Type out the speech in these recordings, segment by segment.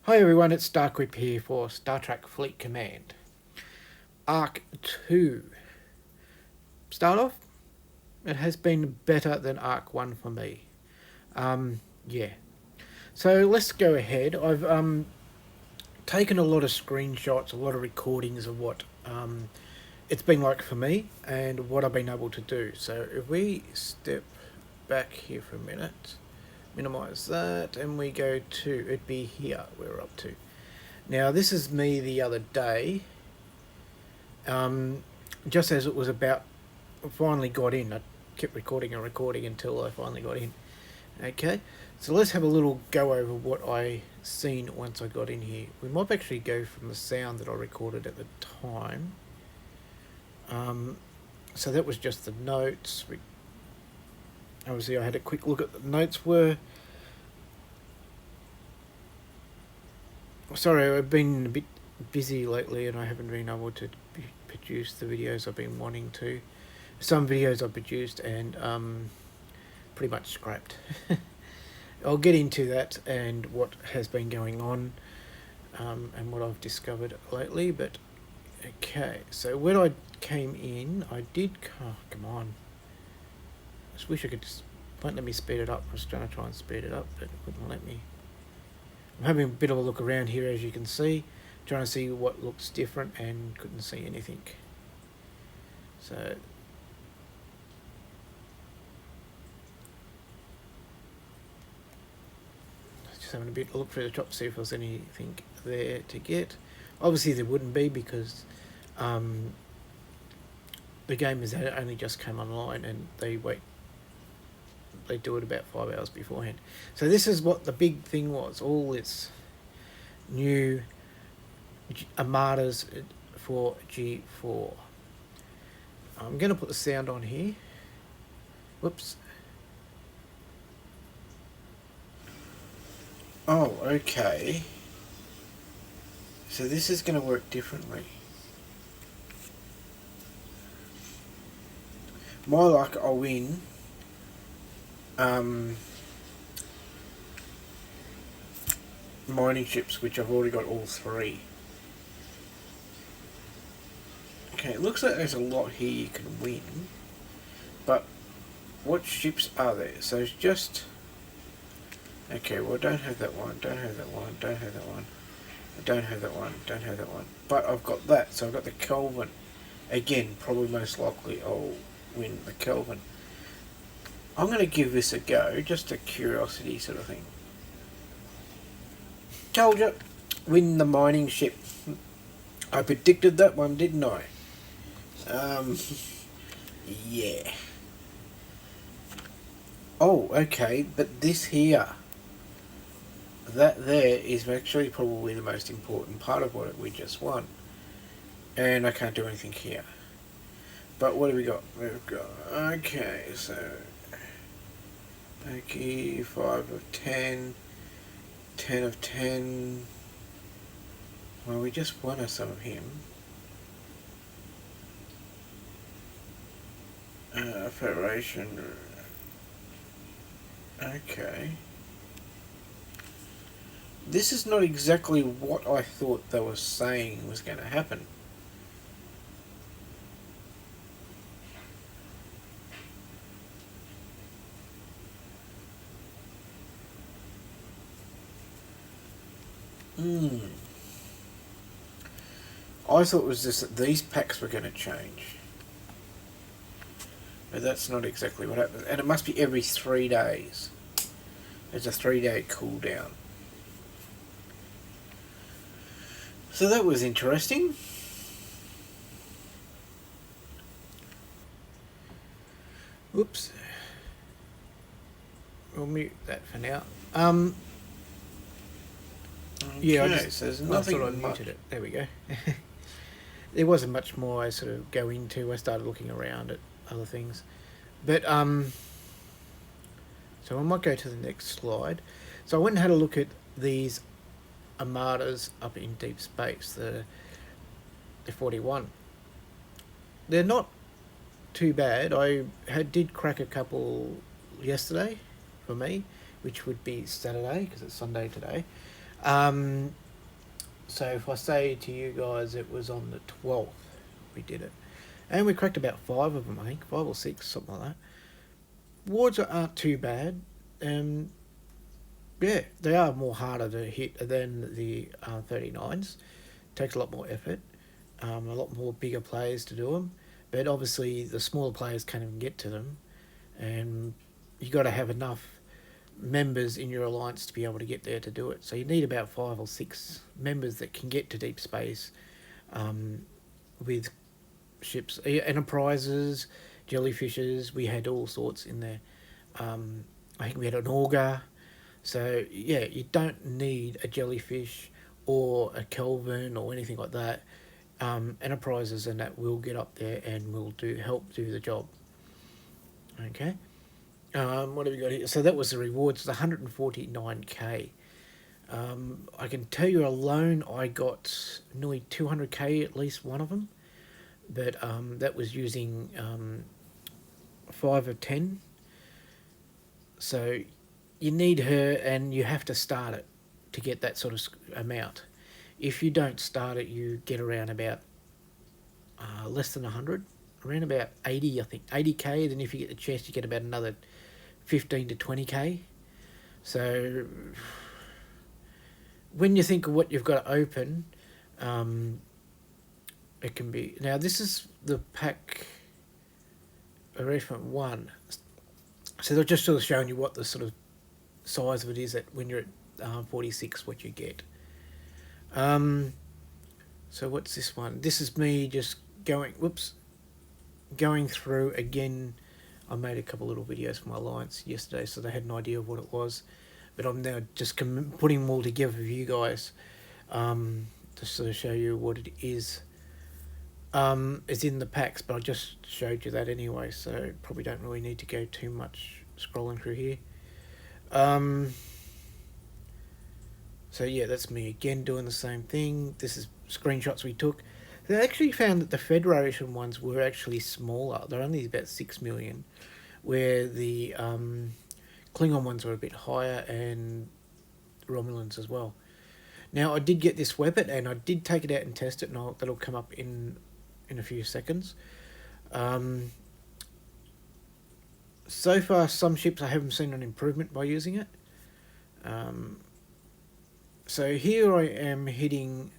Hi everyone, it's StarQuip here for Star Trek Fleet Command. ark2. Start off, it has been better than ark1 for me. Yeah. So let's go ahead. I've taken a lot of screenshots, a lot of recordings of what it's been like for me and what I've been able to do. So if we step back here for a minute, minimize that, and we go to, it'd be here we're up to. Now this is me the other day, just as it was about, I finally got in. I kept recording and recording until I finally got in. Okay, so let's have a little go over what I seen once I got in here. We might actually go from the sound that I recorded at the time. So that was just the notes. Obviously I had a quick look at the notes were. Sorry, I've been a bit busy lately and I haven't been able to produce the videos I've been wanting to. Some videos I've produced and pretty much scrapped. I'll get into that and what has been going on and what I've discovered lately. But okay, so when I came in, I did. Oh, come on! I just wish I could just. Won't let me speed it up. I was trying to try and speed it up, but it wouldn't let me. I'm having a bit of a look around here, as you can see, trying to see what looks different, and couldn't see anything. So. Just having a bit look through the top to see if there's anything there to get. Obviously there wouldn't be because the game has only just come online and they do it about 5 hours beforehand. So this is what the big thing was, all its new armadas for G4. I'm going to put the sound on here. Whoops. Oh, okay. So this is going to work differently. My luck, I'll win. Mining ships, which I've already got all 3. Okay, it looks like there's a lot here you can win. But what ships are there? So it's just... Okay, well, don't have that one, don't have that one, don't have that one, don't have that one, don't have that one. But I've got that, so I've got the Kelvin. Again, probably most likely I'll win the Kelvin. I'm going to give this a go, just a curiosity sort of thing. Told you, win the mining ship. I predicted that one, didn't I? Yeah. Oh, okay, but this here, that there is actually probably the most important part of what we just won. And I can't do anything here. But what do we got? We've got, okay, so, okay, 5 of 10, 10 of 10. Well, we just won some of him. Federation. Okay. This is not exactly what I thought they were saying was going to happen. I thought it was just that these packs were going to change. But that's not exactly what happens. And it must be every 3 days. There's a 3-day cooldown. So that was interesting. Oops. We'll mute that for now. Yeah, okay, so there's nothing. I muted it. There we go. There wasn't much more I sort of go into. I started looking around at other things. But, so I might go to the next slide. So I went and had a look at these armadas up in deep space, the 41. They're not too bad. I did crack a couple yesterday for me, which would be Saturday, because it's Sunday today. So if I say to you guys it was on the 12th we did it, and we cracked about 5 of them, I think, 5 or 6, something like that. Wards aren't too bad. Yeah, they are more harder to hit than the 39s. Takes a lot more effort, a lot more bigger players to do them. But obviously, the smaller players can't even get to them, and you got to have enough members in your alliance to be able to get there to do it. So you need about 5 or 6 members that can get to deep space, with ships, enterprises, jellyfishes. We had all sorts in there. I think we had an auger. So yeah, you don't need a jellyfish or a Kelvin or anything like that. Enterprises and that will get up there and will help do the job. Okay. What have we got here? So that was the rewards, the 149k. I can tell you alone, I got nearly 200k at least one of them, but that was using 5 of 10. So you need her, and you have to start it to get that sort of amount. If you don't start it, you get around about less than 100, around about 80, I think, 80k. Then if you get the chest, you get about another 15 to 20k. So when you think of what you've got to open, it can be... Now, this is the pack arrangement 1. So they're just sort of showing you what the sort of size of it is at when you're at 46, what you get. So what's this one? This is me just going through again. I made a couple little videos for my alliance yesterday, so they had an idea of what it was, but I'm now just putting them all together for you guys, to sort of show you what it is. It's in the packs, but I just showed you that anyway, so probably don't really need to go too much scrolling through here. So yeah, that's me again doing the same thing. This is screenshots we took. They actually found that the Federation ones were actually smaller. They're only about 6 million, where the Klingon ones were a bit higher, and Romulans as well. Now, I did get this weapon, and I did take it out and test it, and that'll come up in a few seconds. So far, some ships I haven't seen an improvement by using it. So here I am hitting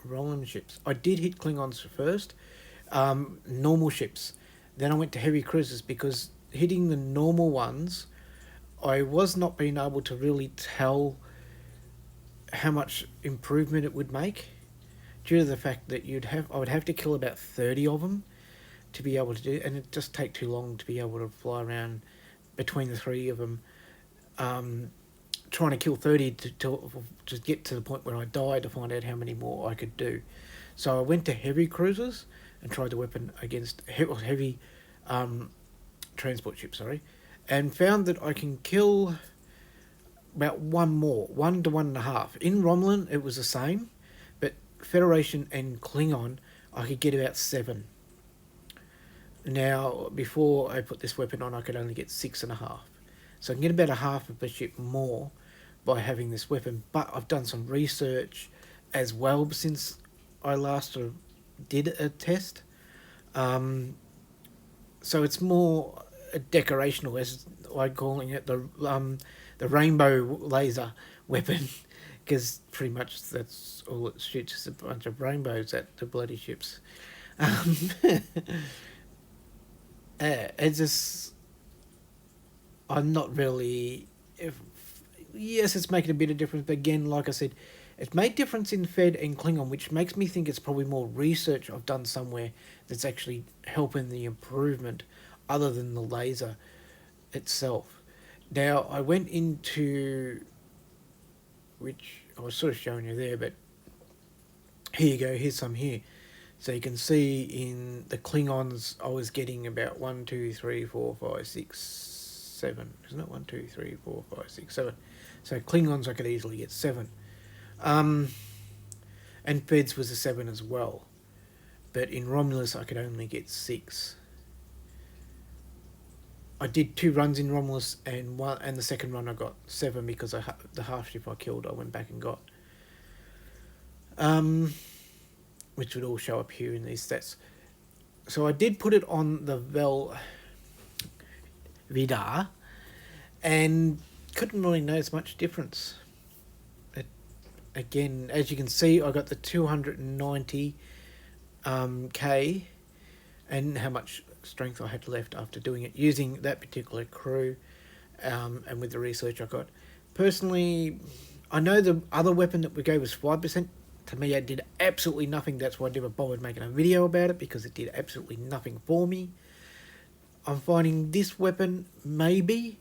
Roland ships. I did hit Klingons first, normal ships. Then I went to heavy cruisers, because hitting the normal ones, I was not being able to really tell how much improvement it would make, due to the fact that I would have to kill about 30 of them to be able to do it, and it just take too long to be able to fly around between the 3 of them, trying to kill 30 to get to the point where I died to find out how many more I could do. So I went to heavy cruisers and tried the weapon against heavy transport ships, and found that I can kill about 1 to 1.5. In Romulan, it was the same, but Federation and Klingon, I could get about 7. Now, before I put this weapon on, I could only get 6.5. So I can get about a half of a ship more by having this weapon. But I've done some research as well since I last did a test. So it's more decorational, as I'm calling it, the rainbow laser weapon, because pretty much that's all it shoots, is a bunch of rainbows at the bloody ships. It's just... I'm not really... Yes, it's making a bit of difference, but again, like I said, it's made difference in Fed and Klingon, which makes me think it's probably more research I've done somewhere that's actually helping the improvement, other than the laser itself. Now, I went into... which I was sort of showing you there, but here you go, here's some here. So you can see in the Klingons, I was getting about 1, 2, 3, 4, 5, 6, 7. Isn't it? 1, 2, 3, 4, 5, 6, 7. So Klingons, I could easily get 7. And Feds was a 7 as well. But in Romulus, I could only get 6. I did 2 runs in Romulus, and the second run I got 7 because the half ship I killed I went back and got. Which would all show up here in these stats. So I did put it on the Vidar, and couldn't really notice much difference. Again, as you can see, I got the 290 K, and how much strength I had left after doing it using that particular crew, and with the research I got. Personally, I know the other weapon that we gave was 5%. To me, it did absolutely nothing. That's why I never bothered making a video about it, because it did absolutely nothing for me. I'm finding this weapon, maybe,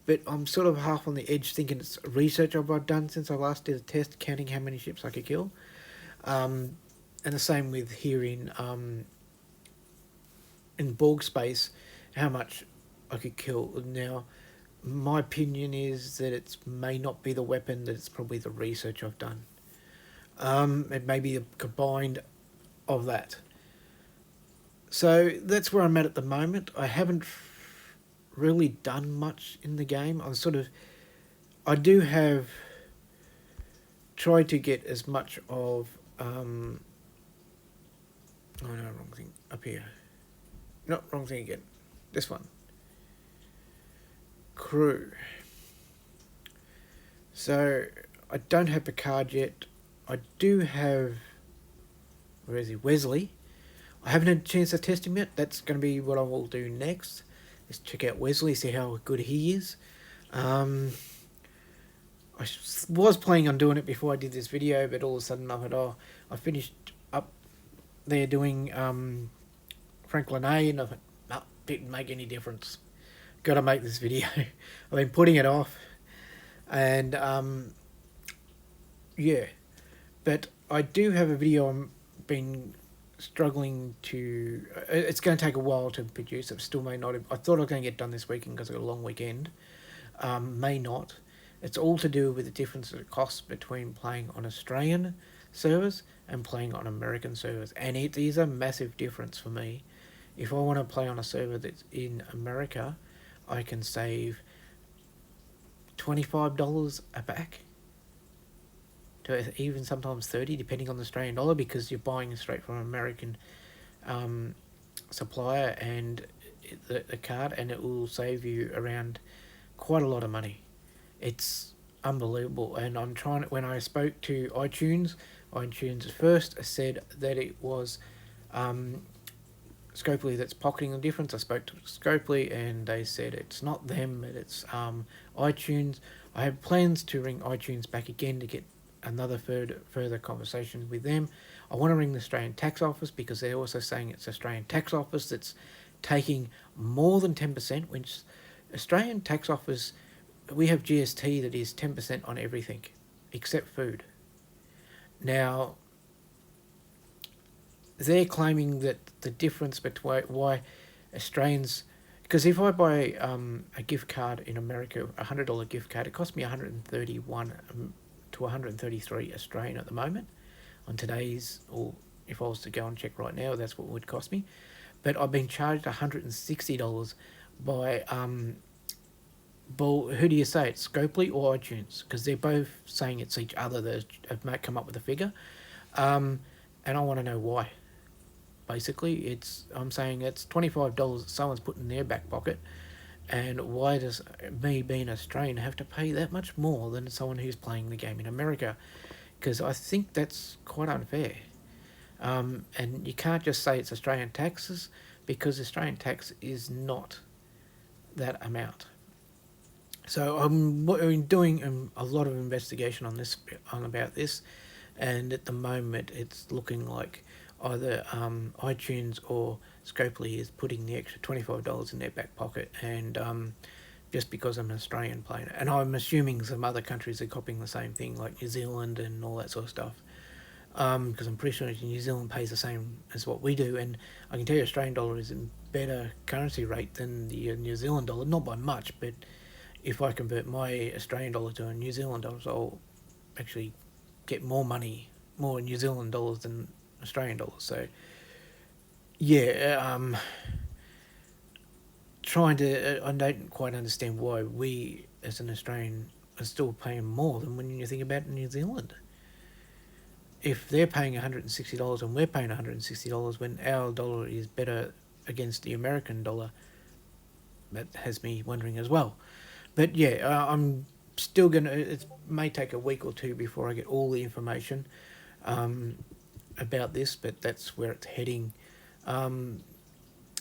but I'm sort of half on the edge thinking it's research I've done since I last did a test, counting how many ships I could kill. And the same with here in Borg space, how much I could kill. Now, my opinion is that it may not be the weapon, that it's probably the research I've done. It may be a combined of that. So that's where I'm at the moment. I haven't really done much in the game. I do have tried to get as much of, oh no, wrong thing, up here. No, wrong thing again. This one. Crew. So, I don't have Picard yet. I do have, where is he, Wesley. I haven't had a chance to test him yet. That's going to be what I will do next. Is check out Wesley, see how good he is. I was planning on doing it before I did this video, but all of a sudden I thought, I finished up there doing Franklin-A, and I thought, no, didn't make any difference. Got to make this video. I've been putting it off, and yeah. But I do have a video I'm been struggling to... It's going to take a while to produce. It still may not... I thought I was going to get done this weekend because I got a long weekend. May not. It's all to do with the difference that it costs between playing on Australian servers and playing on American servers. And it is a massive difference for me. If I want to play on a server that's in America, I can save $25 a pack, to even sometimes 30, depending on the Australian dollar, because you're buying straight from an American supplier and the card, and it will save you around quite a lot of money. It's unbelievable. And I'm trying, when I spoke to iTunes first said that it was Scopely that's pocketing the difference. I spoke to Scopely and they said it's not them, but it's iTunes. I have plans to ring iTunes back again to get another further conversation with them. I want to ring the Australian Tax Office, because they're also saying it's Australian Tax Office that's taking more than 10%, which Australian Tax Office, we have GST that is 10% on everything except food. Now, they're claiming that the difference between why Australians... Because if I buy a gift card in America, a $100 gift card, it costs me 131 to 133 Australian at the moment on today's, or if I was to go and check right now, that's what it would cost me. But I've been charged $160 by who do you say, it's Scopely or iTunes? Because they're both saying it's each other that have come up with a figure, and I want to know why. Basically, I'm saying it's $25 that someone's put in their back pocket. And why does me, being Australian, have to pay that much more than someone who's playing the game in America? Because I think that's quite unfair. And you can't just say it's Australian taxes, because Australian tax is not that amount. So I'm doing a lot of investigation about this, and at the moment it's looking like either iTunes or Scopely is putting the extra $25 in their back pocket, and just because I'm an Australian playing it. And I'm assuming some other countries are copying the same thing, like New Zealand and all that sort of stuff. Because I'm pretty sure New Zealand pays the same as what we do, and I can tell you Australian dollar is a better currency rate than the New Zealand dollar, not by much, but if I convert my Australian dollar to a New Zealand dollar, I'll actually get more money, more New Zealand dollars than Australian dollars. So yeah, trying to, I don't quite understand why we as an Australian are still paying more than when you think about New Zealand. If they're paying $160 and we're paying $160 when our dollar is better against the American dollar, that has me wondering as well. But yeah, I'm still gonna. It may take a week or two before I get all the information about this, but that's where it's heading.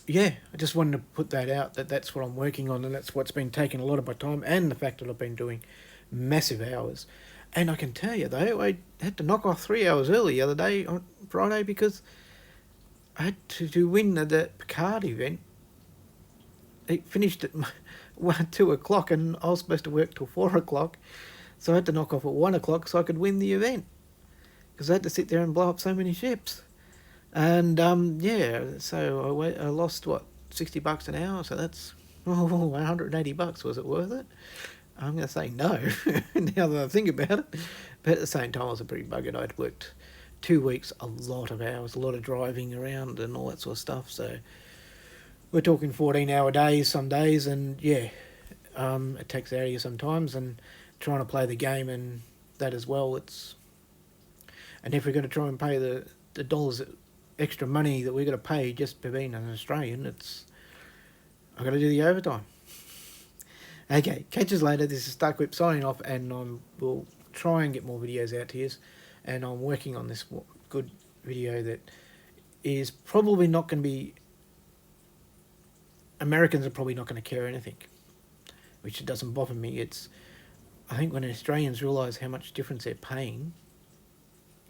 Yeah, I just wanted to put that out, that's what I'm working on, and that's what's been taking a lot of my time, and the fact that I've been doing massive hours. And I can tell you though, I had to knock off 3 hours early the other day on Friday because I had to win the Picard event. It finished at 2 o'clock, and I was supposed to work till 4 o'clock, so I had to knock off at 1 o'clock so I could win the event because I had to sit there and blow up so many ships. And yeah, so I lost what, $60 an hour, so that's $180. Was it worth it? I'm going to say no. Now that I think about it, but at the same time I was a pretty buggered. I'd worked 2 weeks, a lot of hours, a lot of driving around and all that sort of stuff. So we're talking 14-hour days some days, and yeah, it takes out of you sometimes. And trying to play the game and that as well. And if we're going to try and pay the dollars, extra money that we're going to pay just for being an Australian, I've got to do the overtime. Okay, catch us later. This is StarQuip signing off, and we'll try and get more videos out to you. And I'm working on this good video that is probably not going to be... Americans are probably not going to care anything, which it doesn't bother me. I think when Australians realise how much difference they're paying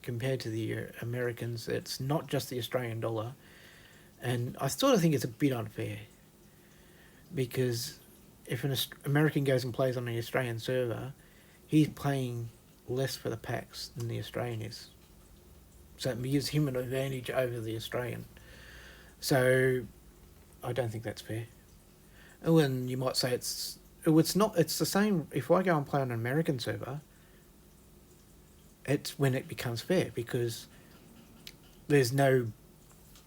compared to the Americans, it's not just the Australian dollar. And I sort of think it's a bit unfair, because if an American goes and plays on the Australian server, he's paying less for the packs than the Australian is. So it gives him an advantage over the Australian. So I don't think that's fair. Oh, and you might say it's not. It's the same. If I go and play on an American server, it's when it becomes fair, because I'm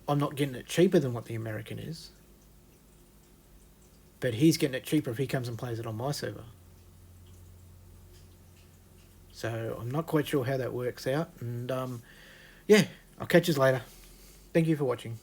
not getting it cheaper than what the American is, but he's getting it cheaper if he comes and plays it on my server. So I'm not quite sure how that works out, and yeah, I'll catch you later. Thank you for watching.